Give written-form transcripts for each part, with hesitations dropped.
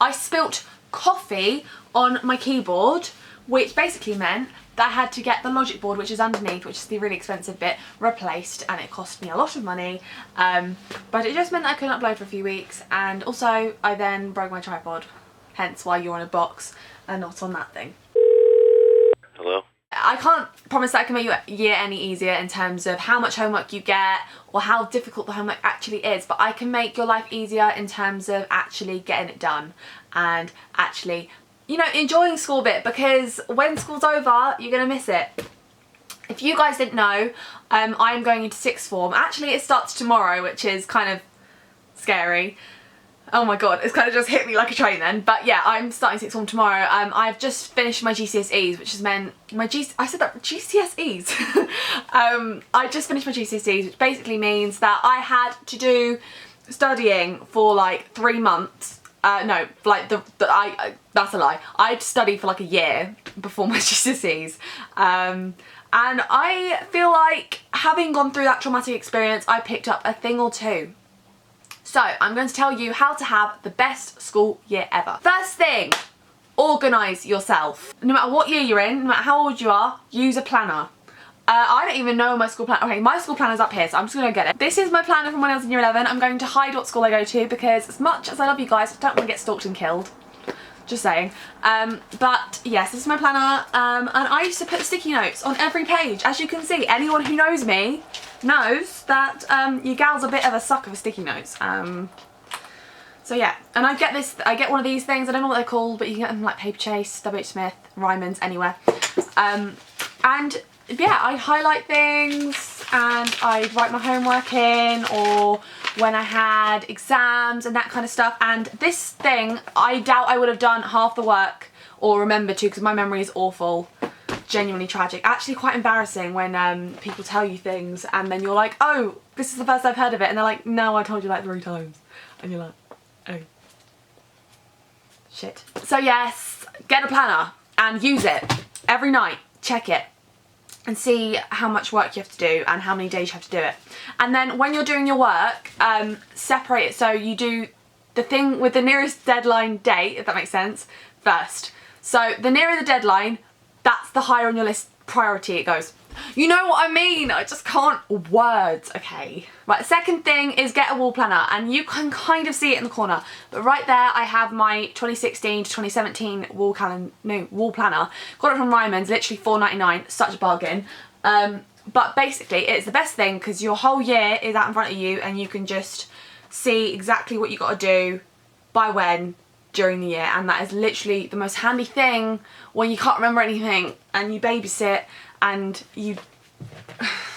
I spilt coffee on my keyboard, which basically meant that I had to get the logic board, which is underneath, which is the really expensive bit, replaced, and it cost me a lot of money. But it just meant that I couldn't upload for a few weeks, and also I then broke my tripod, hence why you're on a box and not on that thing. Hello? I can't promise that I can make your year any easier in terms of how much homework you get or how difficult the homework actually is, but I can make your life easier in terms of actually getting it done and actually, you know, enjoying school a bit, because when school's over, you're gonna miss it. If you guys didn't know, I'm going into sixth form. Actually, it starts tomorrow, which is kind of scary. Oh my god, it's kind of just hit me like a train then. But yeah, I'm starting sixth form tomorrow. I've just finished my GCSEs, which has meant I said that, GCSEs. I just finished my GCSEs, which basically means that I had to do studying for like 3 months. No, like that's a lie. I'd studied for like a year before my GCSEs. And I feel like having gone through that traumatic experience, I picked up a thing or two. So I'm going to tell you how to have the best school year ever. First thing, organise yourself. No matter what year you're in, no matter how old you are, use a planner. I don't even know my school planner. Okay, my school planner's up here, so I'm just gonna get it. This is my planner from when I was in year 11. I'm going to hide what school I go to because as much as I love you guys, I don't want to get stalked and killed. Just saying. But yes, this is my planner. And I used to put sticky notes on every page. As you can see, anyone who knows me knows that you gal's a bit of a sucker for sticky notes. So yeah, and I get one of these things, I don't know what they're called, but you can get them like Paper Chase, WH Smith, Ryman's, anywhere. And yeah, I highlight things and I'd write my homework in, or when I had exams and that kind of stuff. And this thing, I doubt I would have done half the work or remembered to, because my memory is awful. Genuinely tragic. Actually quite embarrassing when people tell you things and then you're like, oh, this is the first I've heard of it, and they're like, no, I told you like 3 times. And you're like, oh, shit. So yes, get a planner and use it every night. Check it and see how much work you have to do and how many days you have to do it. And then when you're doing your work, separate it so you do the thing with the nearest deadline date, if that makes sense, first. So the nearer the deadline, that's the higher on your list priority it goes. You know what I mean? I just can't words, okay. Right, second thing is get a wall planner, and you can kind of see it in the corner. But right there I have my 2016 to 2017 wall planner. Got it from Ryman's, literally $4.99, such a bargain. But basically it's the best thing because your whole year is out in front of you and you can just see exactly what you got to do by when during the year, and that is literally the most handy thing when you can't remember anything and you babysit and you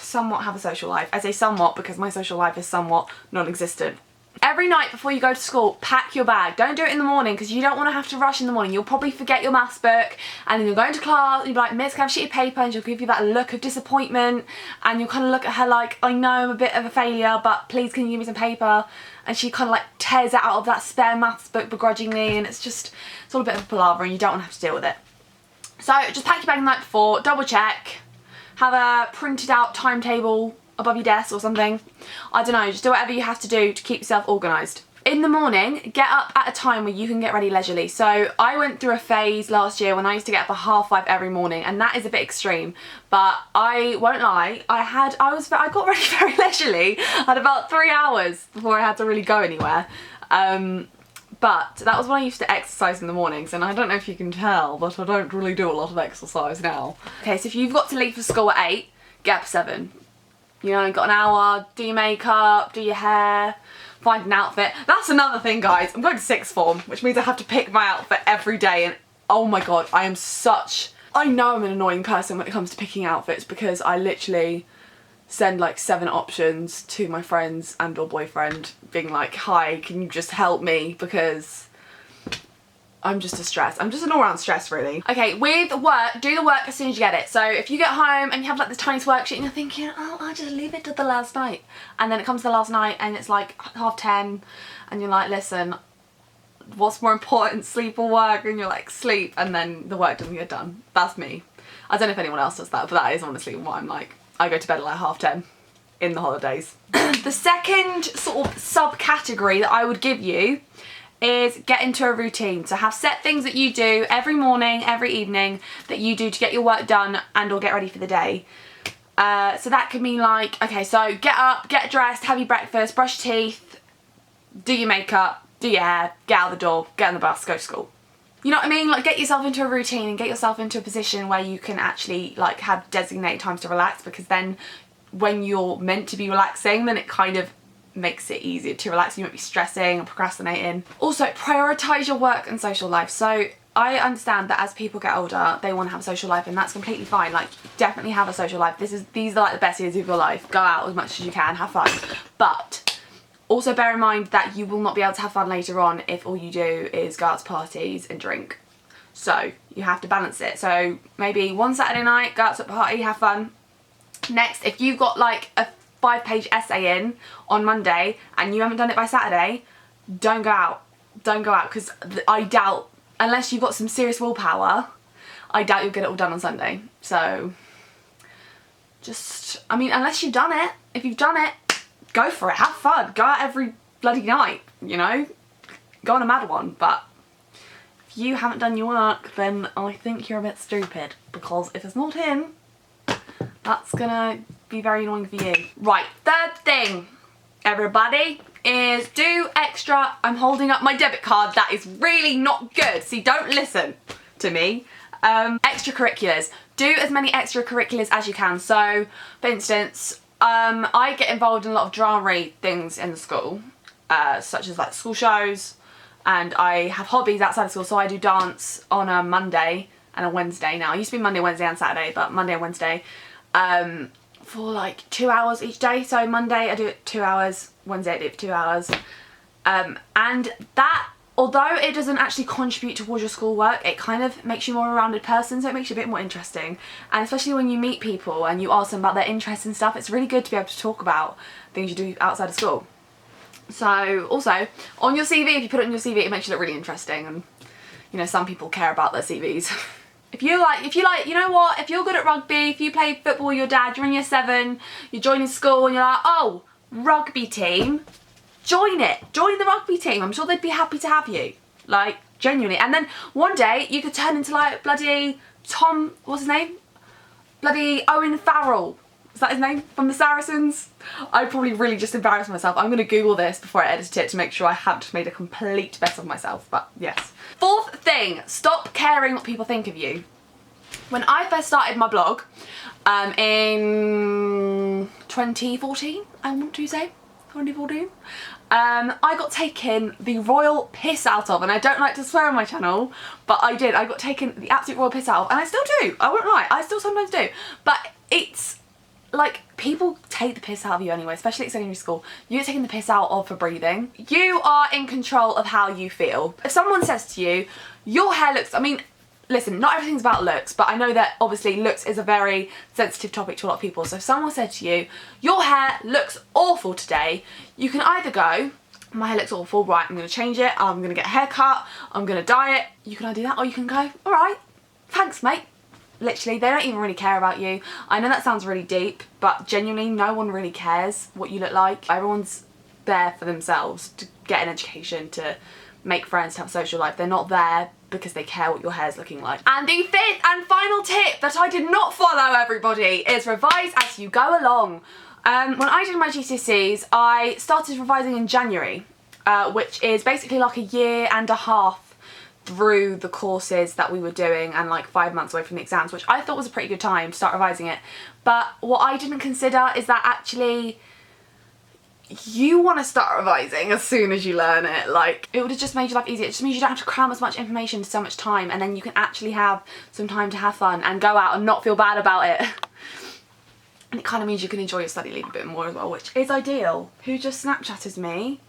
somewhat have a social life. I say somewhat because my social life is somewhat non-existent. Every night before you go to school, pack your bag. Don't do it in the morning because you don't want to have to rush in the morning. You'll probably forget your maths book and then you'll go into class and you'll be like, Miss, can I have a sheet of paper? And she'll give you that look of disappointment and you'll kind of look at her like, I know I'm a bit of a failure, but please can you give me some paper? And she kind of like tears it out of that spare maths book begrudgingly, and it's all a bit of a palaver and you don't want to have to deal with it. So just pack your bag the night before, double check, have a printed out timetable above your desk or something. I don't know, just do whatever you have to do to keep yourself organised. In the morning, get up at a time where you can get ready leisurely. So I went through a phase last year when I used to get up at 5:30 every morning, and that is a bit extreme, but I won't lie, I got ready very leisurely. I had about 3 hours before I had to really go anywhere. But that was when I used to exercise in the mornings, and I don't know if you can tell, but I don't really do a lot of exercise now. Okay, so if you've got to leave for school at 8, get up at 7. You know, you've got an hour, do your makeup, do your hair, find an outfit. That's another thing, guys. I'm going to sixth form, which means I have to pick my outfit every day, and oh my god, I know I'm an annoying person when it comes to picking outfits because I literally send like 7 options to my friends and or boyfriend being like, hi, can you just help me, because I'm just a stress. I'm just an all-round stress, really. Okay, with work, do the work as soon as you get it. So if you get home and you have like this tiniest worksheet and you're thinking, oh, I'll just leave it to the last night. And then it comes to the last night and it's like 10:30 and you're like, listen, what's more important, sleep or work? And you're like, sleep, and then the work doesn't get done. That's me. I don't know if anyone else does that, but that is honestly what I'm like. I go to bed at like 10:30 in the holidays. The second sort of subcategory that I would give you is get into a routine. So have set things that you do every morning, every evening that you do to get your work done and or get ready for the day. So that could mean like, okay, so get up, get dressed, have your breakfast, brush your teeth, do your makeup, do your hair, get out the door, get on the bus, go to school. You know what I mean? Like get yourself into a routine and get yourself into a position where you can actually like have designated times to relax, because then when you're meant to be relaxing, then it kind of makes it easier to relax. You won't be stressing and procrastinating. Also, prioritise your work and social life. So I understand that as people get older, they want to have a social life, and that's completely fine. Like, definitely have a social life. These are like the best years of your life. Go out as much as you can, have fun. But also bear in mind that you will not be able to have fun later on if all you do is go out to parties and drink. So you have to balance it. So maybe one Saturday night, go out to a party, have fun. Next, if you've got like a 5-page essay in on Monday and you haven't done it by Saturday, don't go out. Don't go out, because I doubt, unless you've got some serious willpower, I doubt you'll get it all done on Sunday. So just, I mean, unless you've done it, if you've done it, go for it, have fun, go out every bloody night, you know, go on a mad one. But if you haven't done your work, then I think you're a bit stupid, because if it's not in, that's gonna be very annoying for you. Right, third thing, everybody, is do extra. I'm holding up my debit card. That is really not good. See, don't listen to me. Extracurriculars. Do as many extracurriculars as you can. So, for instance, I get involved in a lot of drama things in the school, such as like school shows, and I have hobbies outside of school. So I do dance on a Monday and a Wednesday now. It used to be Monday, Wednesday and Saturday, but Monday and Wednesday. For like 2 hours each day. So Monday I do it 2 hours, Wednesday I do it for 2 hours. And that, although it doesn't actually contribute towards your schoolwork, it kind of makes you more a rounded person, so it makes you a bit more interesting. And especially when you meet people and you ask them about their interests and stuff, it's really good to be able to talk about things you do outside of school. So also, on your CV, if you put it on your CV, it makes you look really interesting, and you know, some people care about their CVs. If you like, you know what, if you're good at rugby, if you play football with your dad, you're in year 7, you're joining school and you're like, oh, rugby team, join it. Join the rugby team. I'm sure they'd be happy to have you. Like, genuinely. And then one day you could turn into like bloody Tom, what's his name? Bloody Owen Farrell. Is that his name? From the Saracens? I probably really just embarrassed myself. I'm going to Google this before I edit it to make sure I haven't just made a complete mess of myself, but yes. Fourth thing, stop caring what people think of you. When I first started my blog, in 2014, I want to say, 2014, I got taken the royal piss out of, and I don't like to swear on my channel, but I did. I got taken the absolute royal piss out of, and I still do. I won't lie, I still sometimes do. But it's like, people take the piss out of you anyway, especially at secondary school. You get taken the piss out of for breathing. You are in control of how you feel. If someone says to you, your hair looks, I mean, listen, not everything's about looks, but I know that obviously looks is a very sensitive topic to a lot of people. So if someone said to you, your hair looks awful today, you can either go, my hair looks awful, right, I'm going to change it, I'm going to get a haircut, I'm going to dye it. You can either do that, or you can go, all right, thanks, mate. Literally, they don't even really care about you. I know that sounds really deep, but genuinely no one really cares what you look like. Everyone's there for themselves, to get an education, to make friends, to have a social life. They're not there because they care what your hair's looking like. And the fifth and final tip that I did not follow, everybody, is revise as you go along. When I did my GCSEs, I started revising in January, which is basically like a year and a half through the courses that we were doing, and like 5 months away from the exams, which I thought was a pretty good time to start revising it. But what I didn't consider is that actually you want to start revising as soon as you learn it. Like, it would have just made your life easier. It just means you don't have to cram as much information to so much time, and then you can actually have some time to have fun and go out and not feel bad about it. And it kind of means you can enjoy your study leave a bit more as well, which is ideal. Who just Snapchatted me?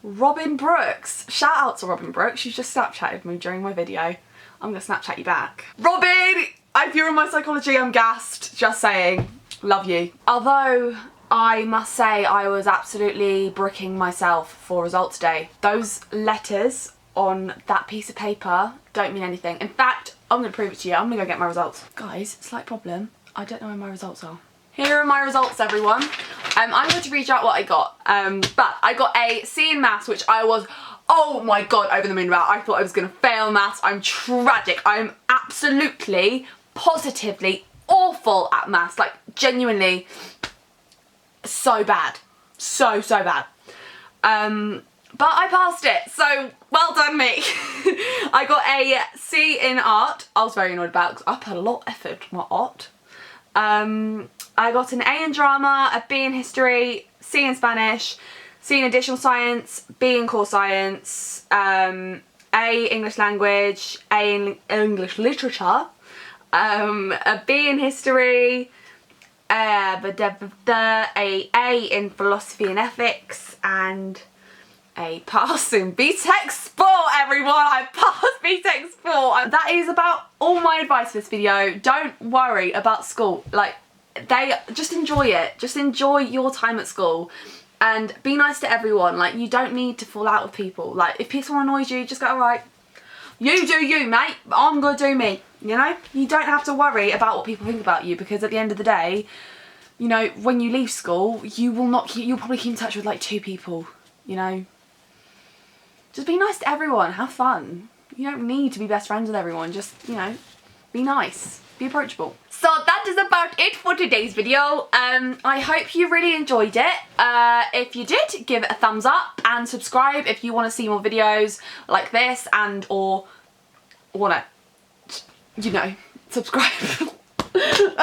Robin Brooks. Shout out to Robin Brooks. She's just Snapchatted me during my video. I'm going to Snapchat you back. Robin! If you're in my psychology, I'm gassed. Just saying. Love you. Although, I must say I was absolutely bricking myself for results day. Those letters on that piece of paper don't mean anything. In fact, I'm going to prove it to you. I'm going to go get my results. Guys, slight problem. I don't know where my results are. Here are my results, everyone. I'm going to read out what I got. But I got a C in maths, which I was Oh my god, over the moon about. I thought I was going to fail maths. I'm tragic. I'm absolutely, positively awful at maths. Like, genuinely so bad. So bad. But I passed it, so well done me. I got a C in art. I was very annoyed about it because I put a lot of effort into my art. I got an A in drama, a B in history, C in Spanish, C in additional science, B in core science, A English language, A in English literature, a B in history, a A in philosophy and ethics, and a pass in BTEC Sport, everyone. I passed BTEC Sport. That is about all my advice for this video. Don't worry about school. Like, just enjoy it. Just enjoy your time at school and be nice to everyone. Like, you don't need to fall out with people. Like, if someone annoys you, just go, alright, you do you, mate, but I'm gonna do me, you know? You don't have to worry about what people think about you, because at the end of the day, you know, when you leave school, you'll probably keep in touch with like 2 people, you know? Just be nice to everyone, have fun. You don't need to be best friends with everyone, just, you know, be nice, be approachable. So that is about it for today's video. I hope you really enjoyed it. If you did, give it a thumbs up and subscribe if you want to see more videos like this, and or wanna, you know, subscribe. And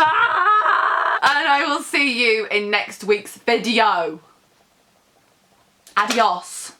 I will see you in next week's video. Adios.